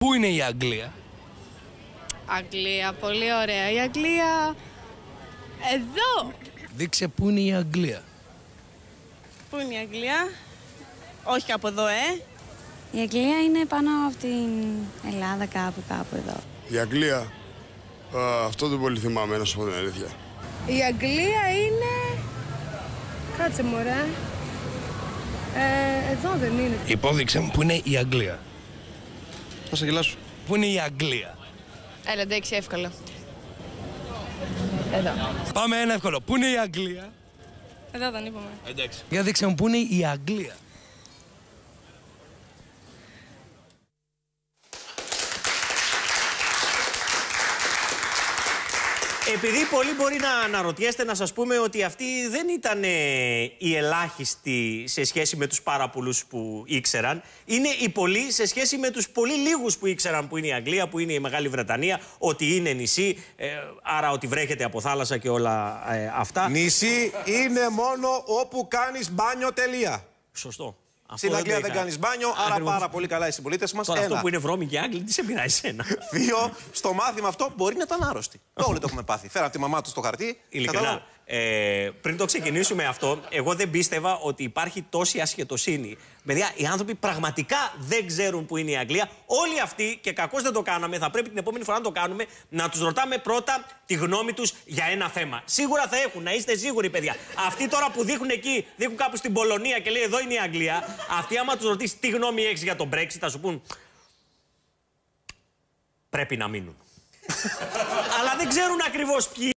Πού είναι η Αγγλία? Αγγλία, πολύ ωραία. Η Αγγλία... Εδώ! Δείξε πού είναι η Αγγλία. Πού είναι η Αγγλία? Όχι από εδώ, Η Αγγλία είναι πάνω από την Ελλάδα, κάπου εδώ. Η Αγγλία, αυτό δεν πολύ θυμάμαι, να σου πω την αλήθεια. Η Αγγλία είναι... Κάτσε μωρέ. Εδώ δεν είναι. Υπόδειξε μου πού είναι η Αγγλία. Θα σε γελάσω. Πού είναι η Αγγλία? Έλα, εντάξει, εύκολο. Εδώ. Πάμε ένα εύκολο. Πού είναι η Αγγλία? Εδώ δεν είπαμε. Εντάξει. Για δείξε μου πού είναι η Αγγλία. Επειδή πολλοί μπορεί να αναρωτιέστε, να σας πούμε ότι αυτοί δεν ήταν οι ελάχιστοι σε σχέση με τους πάρα πολλούς που ήξεραν. Είναι οι πολλοί σε σχέση με τους πολύ λίγους που ήξεραν που είναι η Αγγλία, που είναι η Μεγάλη Βρετανία, ότι είναι νησί, άρα ότι βρέχεται από θάλασσα και όλα αυτά. Νησί είναι μόνο όπου κάνεις μπάνιο, τελεία. Σωστό. Στην Αγγλία δεν κάνεις μπάνιο, άρα Ακριβώς. πάρα πολύ καλά οι συμπολίτες μας. Τώρα, αυτό που είναι βρώμικοι και Άγγλοι, τι σε πειράζει εσένα? 2, στο μάθημα αυτό μπορεί να ήταν άρρωστοι. Όλοι το έχουμε πάθει. Φέραν τη μαμά του στο χαρτί. Ειλικρινά. Πριν το ξεκινήσουμε αυτό, εγώ δεν πίστευα ότι υπάρχει τόση ασχετοσύνη. Παιδιά, οι άνθρωποι πραγματικά δεν ξέρουν που είναι η Αγγλία. Όλοι αυτοί, και κακώς δεν το κάναμε, θα πρέπει την επόμενη φορά να το κάνουμε, να τους ρωτάμε πρώτα τη γνώμη τους για ένα θέμα. Σίγουρα θα έχουν, να είστε σίγουροι, παιδιά. Αυτοί τώρα που δείχνουν εκεί, δείχνουν κάπου στην Πολωνία και λέει εδώ είναι η Αγγλία, αυτοί άμα τους ρωτήσει τι γνώμη έχεις για τον Brexit, θα σου πούν πρέπει να μείνουν. Αλλά δεν ξέρουν ακριβώς ποιοι.